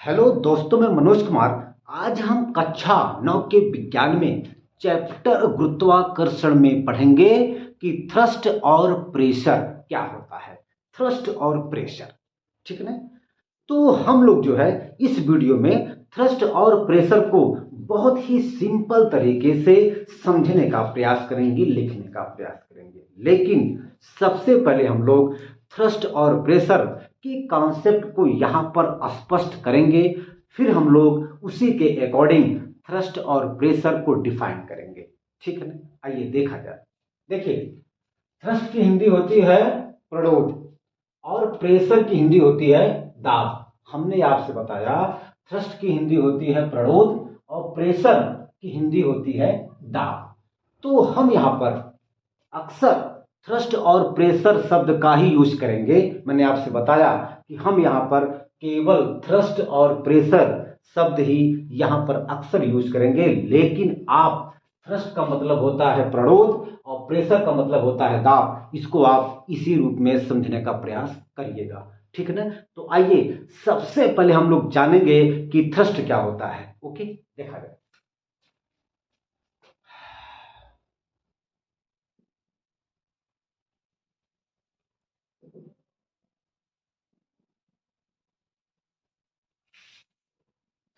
Hello दोस्तों, मैं मनोज कुमार। आज हम कक्षा 9 के विज्ञान में चैप्टर गुरुत्वाकर्षण में पढ़ेंगे कि थ्रस्ट और प्रेशर क्या होता है। थ्रस्ट और प्रेशर, ठीक है ना। तो हम लोग जो है इस वीडियो में थ्रस्ट और प्रेशर को बहुत ही सिंपल तरीके से समझने का प्रयास करेंगे, लिखने का प्रयास करेंगे। लेकिन सबसे पहले हम लोग थ्रस्ट और प्रेशर की कॉन्सेप्ट को यहाँ पर स्पष्ट करेंगे। फिर हम लोग उसी के अकॉर्डिंग थ्रस्ट और प्रेशर को डिफाइन करेंगे, ठीक है ना। आइए देखा जाए। देखिए, थ्रस्ट की हिंदी होती है प्रणोद और प्रेशर की हिंदी होती है दाब। हमने आपसे बताया थ्रस्ट की हिंदी होती है प्रणोद और प्रेशर की हिंदी होती है दाब। तो हम यहाँ पर अक्सर थ्रस्ट और प्रेशर शब्द का ही यूज करेंगे। मैंने आपसे बताया कि हम यहाँ पर केवल थ्रस्ट और प्रेशर शब्द ही यहाँ पर अक्सर यूज करेंगे। लेकिन आप थ्रस्ट का मतलब होता है प्रणोद और प्रेशर का मतलब होता है दाब। इसको आप इसी रूप में समझने का प्रयास करिएगा, ठीक है ना। तो आइए सबसे पहले हम लोग जानेंगे कि थ्रस्ट क्या होता है। ओके, देखा जाए।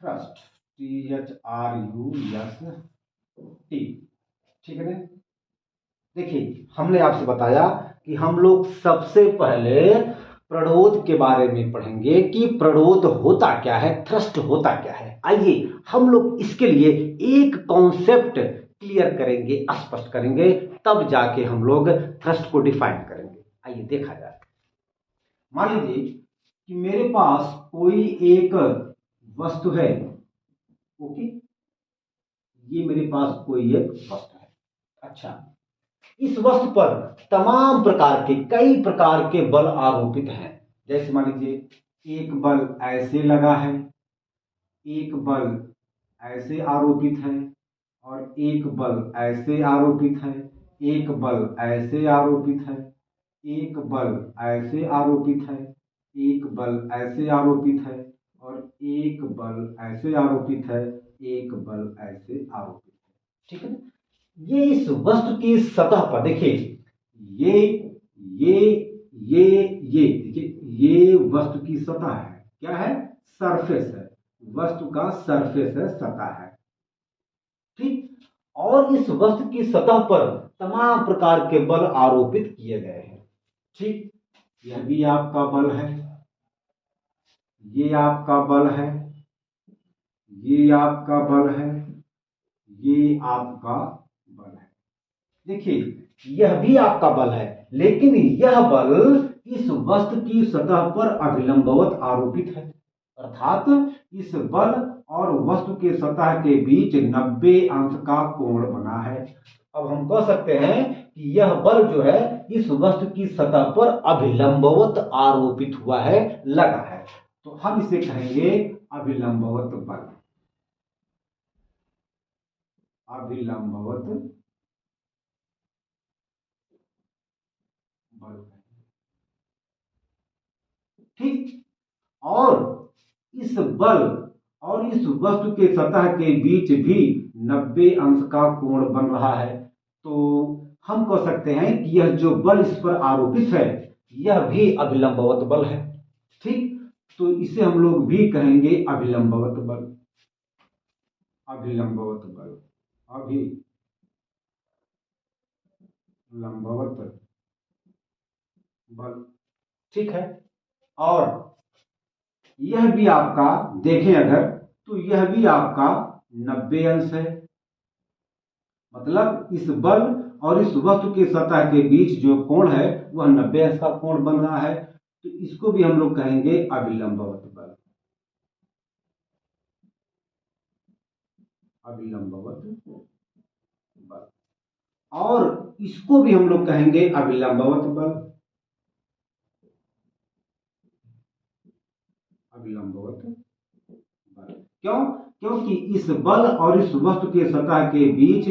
थ्रस्ट, THRUST, ठीक है ना। देखिए, हमने आपसे बताया कि हम लोग सबसे पहले प्रणोद के बारे में पढ़ेंगे कि प्रणोद होता क्या है, थ्रस्ट होता क्या है। आइए हम लोग इसके लिए एक कॉन्सेप्ट क्लियर करेंगे, स्पष्ट करेंगे, तब जाके हम लोग थ्रस्ट को डिफाइन करेंगे। आइए देखा जाए। मान लीजिए कि मेरे पास कोई एक वस्तु है। ओके, ये मेरे पास कोई एक वस्तु है। अच्छा, इस वस्तु पर तमाम प्रकार के, कई प्रकार के बल आरोपित हैं। जैसे मान लीजिए एक बल ऐसे लगा है, एक बल ऐसे आरोपित है, और एक बल ऐसे आरोपित है, एक बल ऐसे आरोपित है, एक बल ऐसे आरोपित है, एक बल ऐसे आरोपित है, और एक बल ऐसे आरोपित है, एक बल ऐसे आरोपित है, ठीक है ना। ये इस वस्तु की सतह पर देखिए, ये ये ये ये देखिए, ये वस्तु की सतह है। क्या है? सरफेस है। वस्तु का सरफेस है, सतह है, ठीक। और इस वस्तु की सतह पर तमाम प्रकार के बल आरोपित किए गए हैं, ठीक। यह भी आपका बल है, ये आपका बल है, ये आपका बल है, ये आपका बल है। देखिए, यह भी आपका बल है, लेकिन यह बल इस वस्तु की सतह पर अभिलंबवत आरोपित है। अर्थात इस बल और वस्तु के सतह के बीच 90 अंश का कोण बना है। अब हम कह सकते हैं कि यह बल जो है इस वस्तु की सतह पर अभिलंबवत आरोपित हुआ है, लगा है। तो हम इसे कहेंगे अभिलंबवत बल। अभिलंबवत बल, ठीक। और इस बल और इस वस्तु के सतह के बीच भी 90 अंश का कोण बन रहा है। तो हम कह सकते हैं कि यह जो बल इस पर आरोपित है, यह भी अभिलंबवत बल है, ठीक। तो इसे हम लोग भी कहेंगे अभिलंबवत बल। अभिलंबवत बल, अभिलंबवत बल, ठीक है। और यह भी आपका देखें अगर, तो यह भी आपका 90 अंश है। मतलब इस बल और इस वस्तु के सतह के बीच जो कोण है वह 90 अंश का कोण बन रहा है। तो इसको भी हम लोग कहेंगे अभिलंबवत बल। अभिलंबवत बल, और इसको भी हम लोग कहेंगे अभिलंबवत बल। अभिलंबवत बल क्यों? क्योंकि इस बल और इस वस्तु के सतह के बीच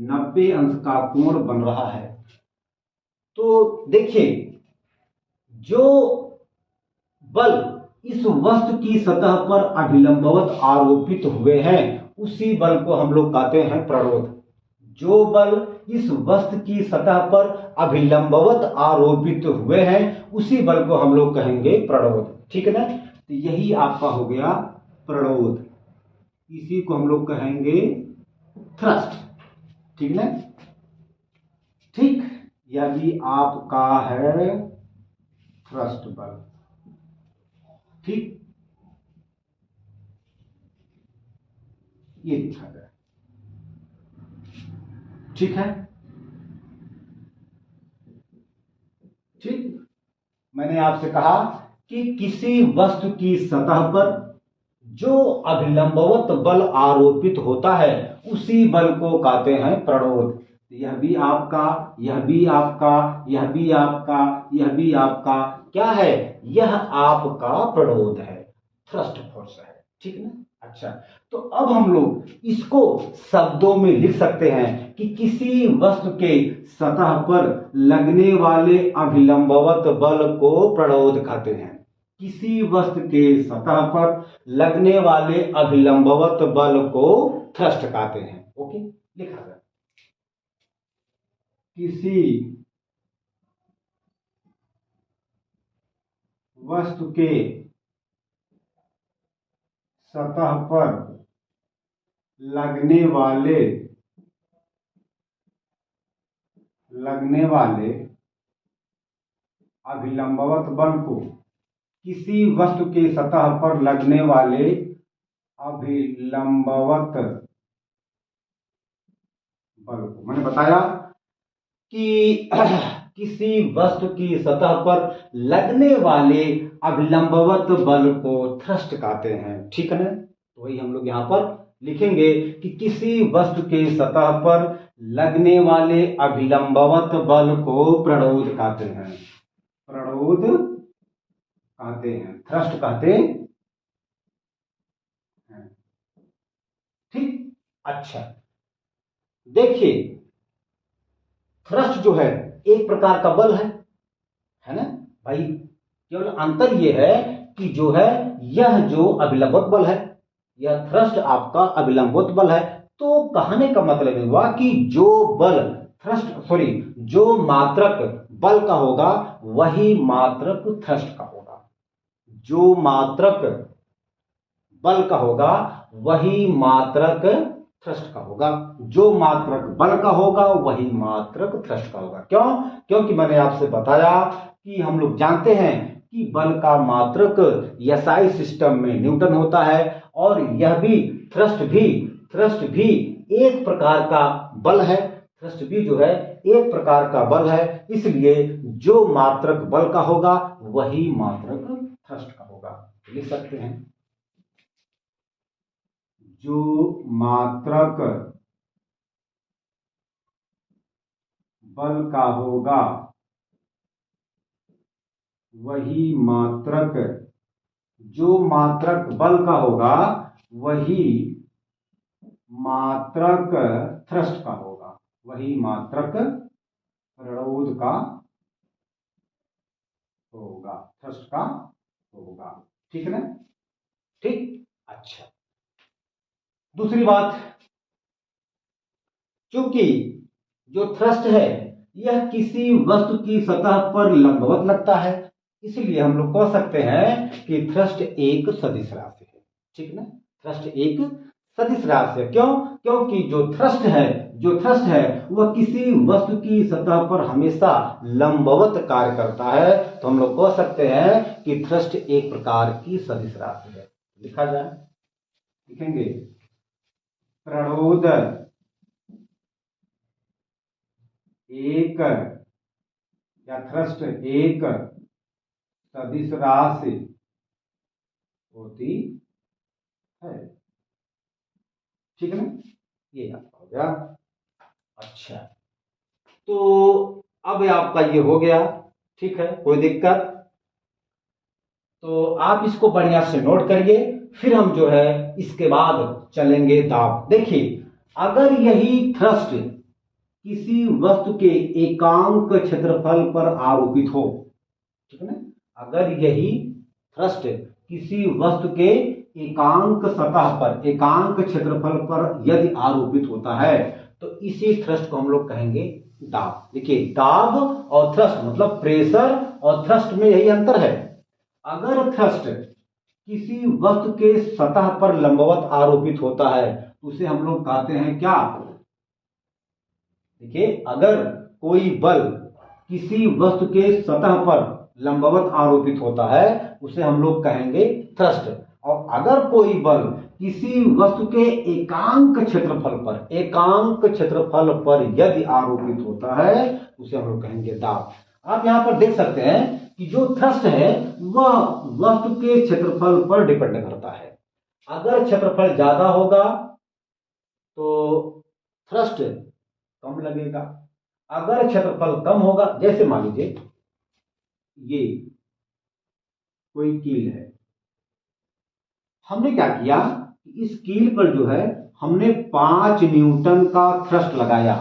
90 अंश का कोण बन रहा है। तो देखिए, जो बल इस वस्तु की सतह पर अभिलंबवत आरोपित हुए हैं उसी बल को हम लोग कहते हैं प्रणोद। जो बल इस वस्तु की सतह पर अभिलंबवत आरोपित हुए हैं उसी बल को हम लोग कहेंगे प्रणोद। ठीक है ना। तो यही आपका हो गया प्रणोद, इसी को हम लोग कहेंगे थ्रस्ट। ठीक है ना। ठीक, यह भी आपका है थ्रस्ट बल। ठीक, ये लिखा गया। ठीक है। ठीक, मैंने आपसे कहा कि किसी वस्तु की सतह पर जो अभिलंबवत बल आरोपित होता है उसी बल को कहते हैं प्रणोद। यह भी आपका, यह भी आपका, यह भी आपका, यह भी आपका क्या है, यह आपका प्रणोद है, थ्रस्ट फोर्स है। ठीक ना। अच्छा, तो अब हम लोग इसको शब्दों में लिख सकते हैं कि किसी वस्तु के सतह पर लगने वाले अभिलंबवत बल को प्रणोद कहते हैं। किसी वस्तु के सतह पर लगने वाले अभिलंबवत बल को थ्रस्ट कहते हैं। ओके, लिखा गया। किसी वस्तु के सतह पर लगने वाले अभिलंबवत बल को, किसी वस्तु के सतह पर लगने वाले अभिलंबवत बल को, मैंने बताया कि किसी वस्तु की सतह पर लगने वाले अभिलंबवत बल को थ्रस्ट कहते हैं। ठीक है ना। तो वही हम लोग यहां पर लिखेंगे कि किसी वस्तु के सतह पर लगने वाले अभिलंबवत बल को प्रणोद कहते हैं। प्रणोद कहते हैं, थ्रस्ट कहते हैं। ठीक, अच्छा, देखिए थ्रस्ट जो है एक प्रकार का बल है ना भाई। केवल अंतर यह है कि जो है यह जो अभिलंबवत बल है, यह थ्रस्ट आपका अभिलंबवत बल है। तो कहने का मतलब हुआ कि जो बल जो मात्रक बल का होगा वही मात्रक थ्रस्ट का होगा। जो मात्रक बल का होगा वही मात्रक थ्रस्ट का होगा। जो मात्रक बल का होगा वही मात्रक थ्रस्ट का होगा। क्यों? क्योंकि मैंने आपसे बताया कि हम लोग जानते हैं कि बल का मात्रक एसआई सिस्टम में न्यूटन होता है और यह भी थ्रस्ट भी एक प्रकार का बल है। थ्रस्ट भी जो है एक प्रकार का बल है, इसलिए जो मात्रक बल का होगा वही मात्रक थ्रस्ट का होगा। लिख सकते हैं जो मात्रक बल का होगा वही मात्रक, जो मात्रक बल का होगा वही मात्रक थ्रस्ट का होगा, वही मात्रक प्रणोद का होगा, थ्रस्ट का होगा। ठीक है ना। ठीक, अच्छा, दूसरी बात, क्योंकि जो थ्रस्ट है यह किसी वस्तु की सतह पर लंबवत लगता है, इसलिए हम लोग कह सकते हैं कि थ्रस्ट एक सदिश राशि है। ठीक ना। थ्रस्ट एक सदिश राशि है। क्यों? क्योंकि जो थ्रस्ट है वह किसी वस्तु की सतह पर हमेशा लंबवत कार्य करता है। तो हम लोग कह सकते हैं कि थ्रस्ट एक प्रकार की सदिश राशि है। लिखा जाए, लिखेंगे प्रणोद एक या थ्रस्ट एक सदिश राशि होती है। ठीक है ना। ये आपका हो गया। अच्छा, तो अब आपका ये हो गया। ठीक है, कोई दिक्कत? तो आप इसको बढ़िया से नोट करिए, फिर हम जो है इसके बाद चलेंगे दाब। देखिए, अगर यही थ्रस्ट किसी वस्तु के एकांक क्षेत्रफल पर आरोपित हो, ठीक है ना, अगर यही थ्रस्ट किसी वस्तु के एकांक सतह पर, एकांक क्षेत्रफल पर यदि आरोपित होता है तो इसी थ्रस्ट को हम लोग कहेंगे दाब। देखिए, दाब और थ्रस्ट मतलब प्रेशर और थ्रस्ट में यही अंतर है। अगर थ्रस्ट किसी वस्तु के सतह पर लंबवत आरोपित होता है तो उसे हम लोग कहते हैं क्या? देखिए, अगर कोई बल किसी वस्तु के सतह पर लंबवत आरोपित होता है उसे हम लोग कहेंगे थ्रस्ट। और अगर कोई बल किसी वस्तु के एकांक क्षेत्रफल पर यदि आरोपित होता है उसे हम लोग कहेंगे दाब। आप यहां पर देख सकते हैं कि जो थ्रस्ट है वह वस्तु के क्षेत्रफल पर डिपेंड करता है। अगर क्षेत्रफल ज्यादा होगा तो थ्रस्ट कम लगेगा, अगर क्षेत्रफल कम होगा, जैसे मान लीजिए ये कोई कील है, हमने क्या किया कि इस कील पर जो है हमने 5 न्यूटन का थ्रस्ट लगाया,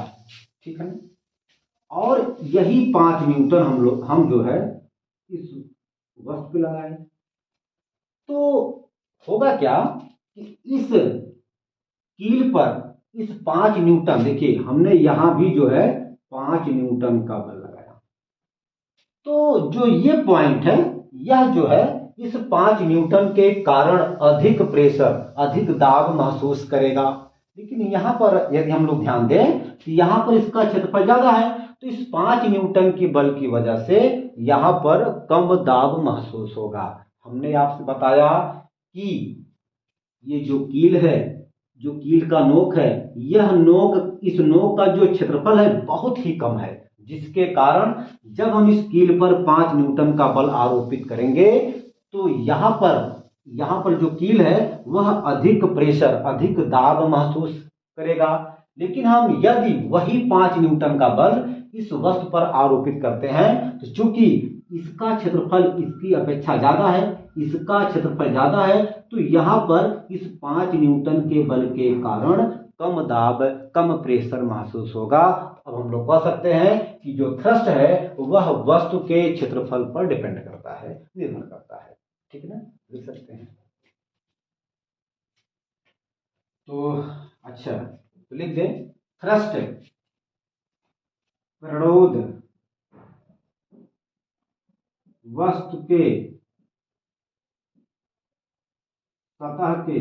ठीक है, और यही 5 न्यूटन हम जो है इस वस्तु पे लगाए। तो होगा क्या कि इस कील पर इस 5 न्यूटन, देखिए हमने यहां भी जो है 5 न्यूटन का बल लगाया, तो जो ये पॉइंट है यह जो है इस 5 न्यूटन के कारण अधिक प्रेशर, अधिक दाब महसूस करेगा। लेकिन यहां पर यदि हम लोग ध्यान दें तो यहां पर इसका क्षेत्रफल ज्यादा है, तो इस 5 न्यूटन की बल की वजह से यहां पर कम दाब महसूस होगा। हमने आपसे बताया कि ये जो कील है, जो कील का नोक है, यह नोक, इस नोक का जो क्षेत्रफल है बहुत ही कम है, जिसके कारण जब हम इस कील पर 5 न्यूटन का बल आरोपित करेंगे तो यहां पर जो कील है वह अधिक प्रेशर, अधिक दाब महसूस करेगा। लेकिन हम यदि वही 5 न्यूटन का बल इस वस्तु पर आरोपित करते हैं तो चूंकि इसका क्षेत्रफल इसकी अपेक्षा ज्यादा है, इसका क्षेत्रफल ज्यादा है, तो यहां पर इस 5 न्यूटन के बल के कारण कम दाब, कम प्रेशर महसूस होगा। अब हम लोग कह सकते हैं कि जो थ्रस्ट है वह वस्तु के क्षेत्रफल पर डिपेंड करता है, निर्भर करता है। ठीक है ना, लिख सकते हैं। तो अच्छा, तो लिख दें थ्रस्ट प्रतिरोध वस्तु के सतह के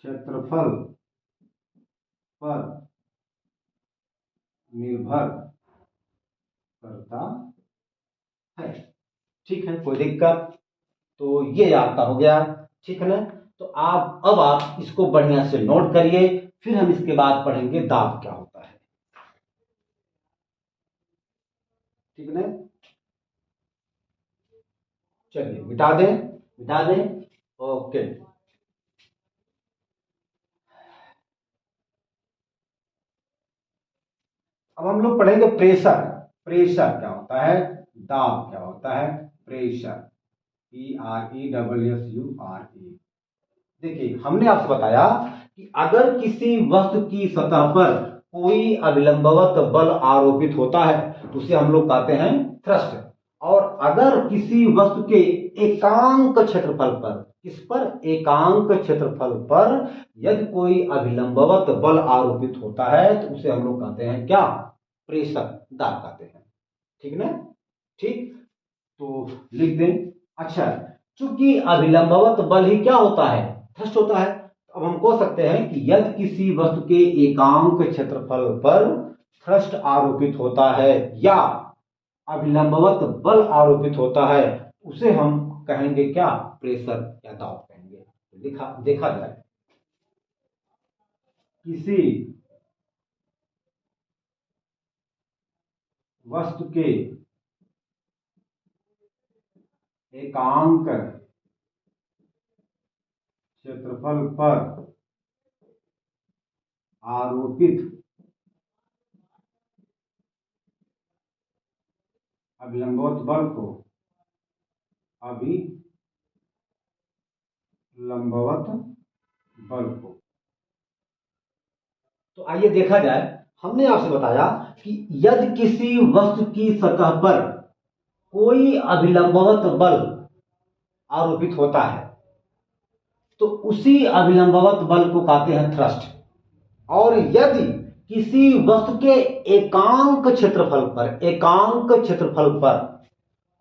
क्षेत्रफल पर निर्भर करता है। ठीक है, कोई दिक्कत? तो ये आपका हो गया, ठीक है ना। तो अब आप इसको बढ़िया से नोट करिए, फिर हम इसके बाद पढ़ेंगे दाब क्या होता है। ठीक है ना, चलिए मिटा दें, मिटा दें। ओके, अब हम लोग पढ़ेंगे प्रेशर। प्रेशर क्या होता है, दाब क्या होता है, प्रेशर, PRESSURE। देखिए, हमने आपसे बताया कि अगर किसी वस्तु की सतह पर कोई अभिलंबवत बल आरोपित होता है तो उसे हम लोग कहते हैं थ्रस्ट। और अगर किसी वस्तु के एकांक क्षेत्रफल पर, किस पर, एकांक क्षेत्रफल पर यदि कोई अभिलंबवत बल आरोपित होता है तो उसे हम लोग कहते हैं क्या, प्रेशर, दाब कहते हैं। ठीक ना, ठीक, तो लिख दें। अच्छा, चूंकि अभिलंबवत बल ही क्या होता है, थ्रस्ट होता है। अब हम कह सकते हैं कि यदि किसी वस्तु के एकांक क्षेत्रफल पर थ्रस्ट आरोपित होता है या अभिलंबवत बल आरोपित होता है उसे हम कहेंगे क्या, प्रेशर या दाब कहेंगे। देखा जाए, किसी वस्तु के एकांक क्षेत्रफल पर आरोपित अभिलंबवत बल को अभिलंबवत बल को, तो आइए देखा जाए। हमने आपसे बताया कि यदि किसी वस्तु की सतह पर कोई अभिलंबवत बल आरोपित होता है तो उसी अभिलंबवत बल को कहते हैं थ्रस्ट। और यदि किसी वस्तु के एकांक क्षेत्रफल पर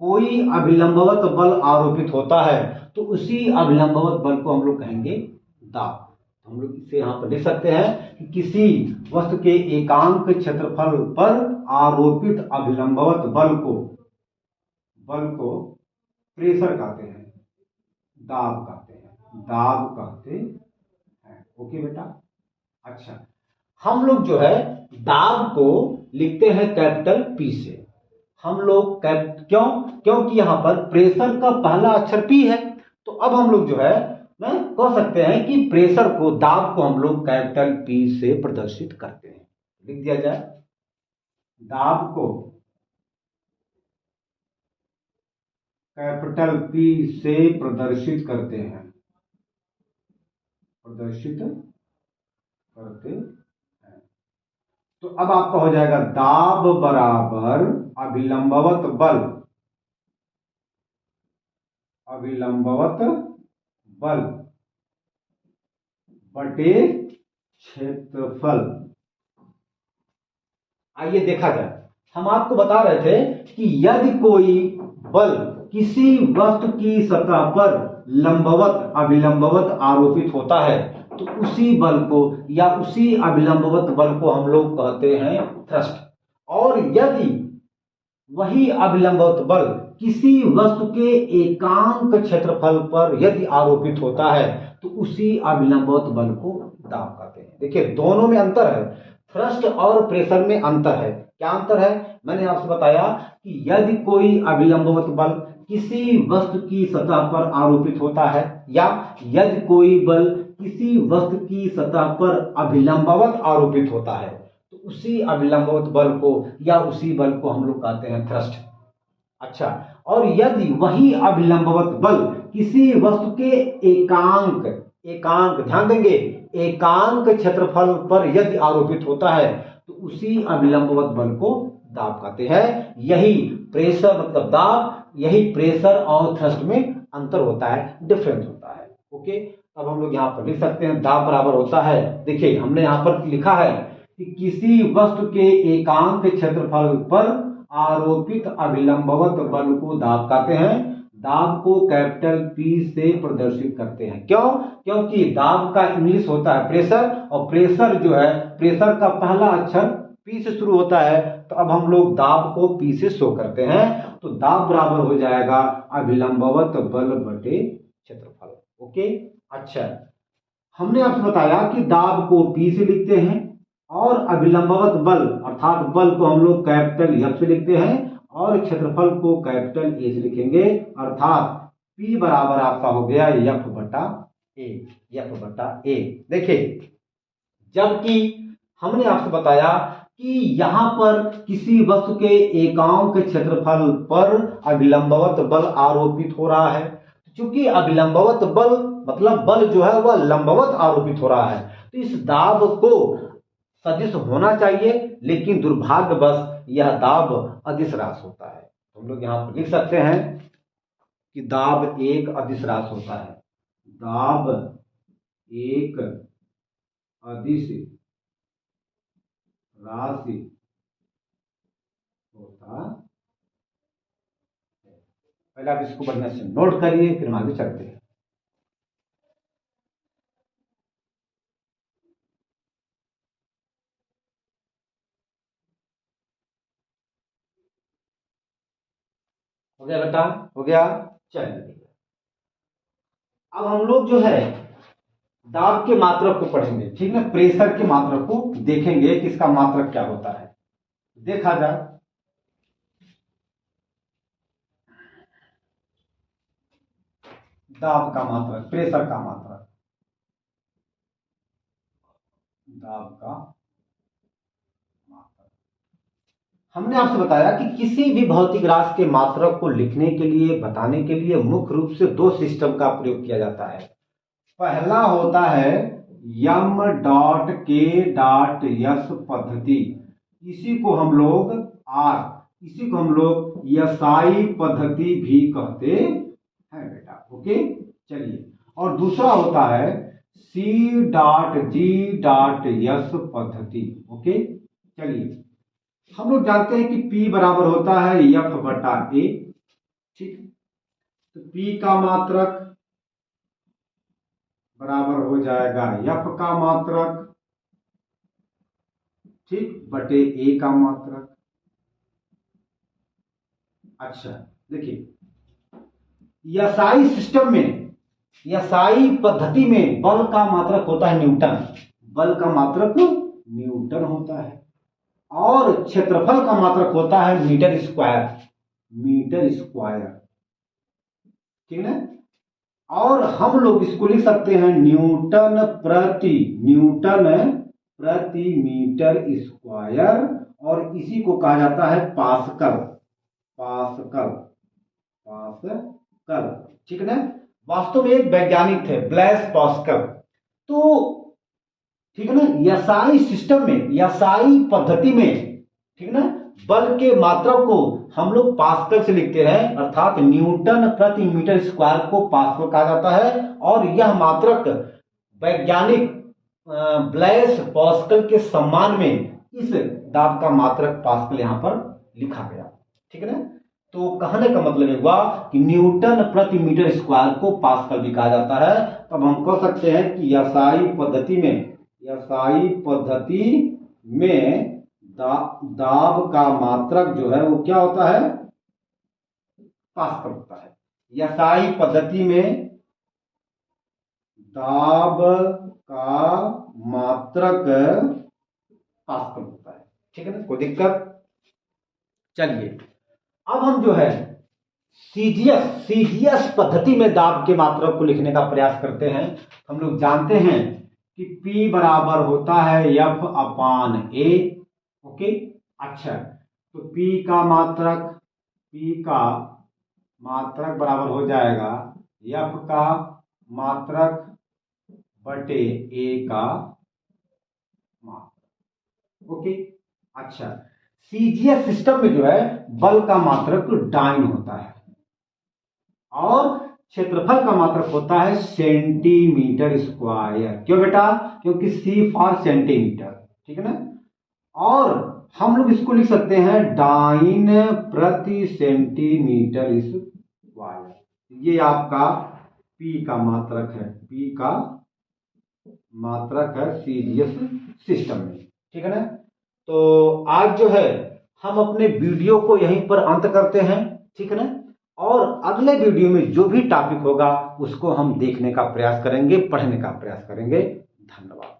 कोई अभिलंबवत बल आरोपित होता है तो उसी अभिलंबवत बल को हम लोग कहेंगे दाब। हम लोग इसे यहां पर लिख सकते हैं कि किसी वस्तु के एकांक क्षेत्रफल पर आरोपित अभिलंबवत बल को प्रेशर कहते हैं, दाब कहते हैं। ओके बेटा। अच्छा, हम लोग जो है दाब को लिखते हैं कैपिटल पी से। हम लोग क्योंकि यहां पर प्रेशर का पहला अक्षर पी है, तो अब हम लोग जो है ना कह सकते हैं कि प्रेशर को, दाब को हम लोग कैपिटल पी से प्रदर्शित करते हैं। लिख दिया जाए, दाब को कैपिटल पी से प्रदर्शित करते हैं। तो अब आपका हो जाएगा दाब बराबर अभिलंबवत बल बटे क्षेत्रफल। आइए देखा जाए, हम आपको बता रहे थे कि यदि कोई बल किसी वस्तु की सतह पर अभिलंबवत आरोपित होता है तो उसी बल को या उसी अभिलंबवत बल को हम लोग कहते हैं थ्रस्ट। और यदि वही अभिलंबवत बल किसी वस्तु के एकांक क्षेत्रफल पर यदि आरोपित होता है तो उसी अभिलंबवत बल को दाब कहते हैं। देखिए, दोनों में अंतर है, थ्रस्ट और प्रेशर में अंतर है। क्या अंतर है? मैंने आपसे बताया कि यदि कोई अभिलंबवत बल किसी वस्तु की सतह पर आरोपित होता है या यदि कोई बल किसी वस्तु की सतह पर अभिलंबवत आरोपित होता है तो उसी अभिलंबवत बल को या उसी बल को हम लोग कहते हैं थ्रस्ट। अच्छा, और यदि वही अभिलंबवत बल किसी वस्तु के एकांक ध्यान देंगे, एकांक क्षेत्रफल पर यदि आरोपित होता है तो उसी अभिलंबवत बल को दाब कहते हैं। यही प्रेशर मतलब दाब, यही प्रेशर और थ्रस्ट में अंतर होता है, डिफरेंस होता है। ओके, अब हम लोग यहाँ पर लिख सकते हैं दाब बराबर होता है, देखिए हमने यहाँ पर लिखा है कि किसी वस्तु के एकांक क्षेत्रफल पर आरोपित अभिलंबवत बल को दाब कहते हैं। दाब को कैपिटल पी से प्रदर्शित करते हैं। क्यों? क्योंकि दाब का इंग्लिश होता है प्रेशर, और प्रेशर जो है, प्रेशर का पहला अक्षर पी से शुरू होता है, तो अब हम लोग दाब को पी से शो करते हैं। तो दाब बराबर हो जाएगा अभिलंबवत बल बटे क्षेत्रफल। ओके, अच्छा, हमने आपसे बताया कि दाब को पी से लिखते हैं और अभिलंबवत बल अर्थात बल को हम लोग कैपिटल एफ से लिखते हैं और क्षेत्रफल को कैपिटल ए से लिखेंगे, अर्थात P बराबर आपका हो गया एफ बटा ए। देखिए, जबकि हमने आपसे बताया कि यहां पर किसी वस्तु के एकांक क्षेत्रफल पर अभिलंबवत बल आरोपित हो रहा है, क्योंकि अभिलंबवत बल मतलब बल जो है वह लंबवत आरोपित हो रहा है, तो इस दाब को सदिश होना चाहिए, लेकिन दुर्भाग्यवश यह दाब अदिश राशि होता है। तो हम लोग यहाँ पर लिख सकते हैं कि दाब एक अदिश राशि होता है। दाब एक अदिश राशि होता है। पहले आप इसको बढ़िया से नोट करिए, फिर हम आगे चलते हैं। हो गया बेटा? हो गया। चलिए, अब हम लोग जो है दाब के मात्रक को पढ़ेंगे, ठीक है, प्रेशर के मात्रक को देखेंगे कि इसका मात्रक क्या होता है। देखा जाए, दाब का मात्रक, प्रेशर का मात्रक, दाब का मात्रक। हमने आपसे बताया कि किसी भी भौतिक राशि के मात्रक को लिखने के लिए, बताने के लिए मुख्य रूप से दो सिस्टम का प्रयोग किया जाता है। पहला होता है यम डॉट के डॉट यस पद्धति, इसी को हम लोग यसाई पद्धति भी कहते हैं बेटा। ओके, चलिए। और दूसरा होता है C dot G dot S पद्धति। ओके, चलिए। हम लोग जानते हैं कि P बराबर होता है F बटा A, ठीक। तो P का मात्रक बराबर हो जाएगा F का मात्रक, ठीक, बटे A का मात्रक। अच्छा, देखिए, यसाई सिस्टम में, यसाई पद्धति में बल का मात्रक होता है न्यूटन, बल का मात्रक न्यूटन होता है, और क्षेत्रफल का मात्रक होता है मीटर स्क्वायर, मीटर स्क्वायर, ठीक है। और हम लोग इसको लिख सकते हैं न्यूटन प्रति मीटर स्क्वायर, और इसी को कहा जाता है पास्कल, ठीक है ना। वास्तव में एक वैज्ञानिक थे ब्लैस पास्कल, तो ठीक है ना, यसाई सिस्टम में, यसाई पद्धति में, ठीक है ना, बल के मात्रक को हम लोग पास्कल से लिखते हैं, अर्थात न्यूटन प्रति मीटर स्क्वायर को पास्कल कहा जाता है। और यह मात्रक वैज्ञानिक ब्लैस पास्कल के सम्मान में इस दाब का मात्रक पास्कल यहां पर लिखा गया, ठीक है ना। तो कहने का मतलब हुआ कि न्यूटन प्रति मीटर स्क्वायर को पास्कल भी कहा जाता है। तब हम कह सकते हैं कि यसाई पद्धति में दाब का मात्रक जो है वो क्या होता है, पास्कल होता है। यसाई पद्धति में दाब का मात्रक पास्कल होता है, ठीक है ना, कोई दिक्कत। चलिए, अब हम जो है सीजीएस पद्धति में दाब के मात्रक को लिखने का प्रयास करते हैं। हम लोग जानते हैं कि P बराबर होता है F अपान A। ओके, अच्छा, तो P का मात्रक बराबर हो जाएगा F का मात्रक बटे A का मात्रक। ओके, अच्छा, सीजीएस सिस्टम में जो है बल का मात्रक डाइन होता है, और क्षेत्रफल का मात्रक होता है सेंटीमीटर स्क्वायर। क्यों बेटा? क्योंकि C फॉर सेंटीमीटर, ठीक है ना। और हम लोग इसको लिख सकते हैं डाइन प्रति सेंटीमीटर स्क्वायर। ये आपका P का मात्रक है, P का मात्रक है सीजीएस सिस्टम में, ठीक है ना। तो आज जो है हम अपने वीडियो को यहीं पर अंत करते हैं, ठीक है ना। और अगले वीडियो में जो भी टॉपिक होगा उसको हम देखने का प्रयास करेंगे, पढ़ने का प्रयास करेंगे। धन्यवाद।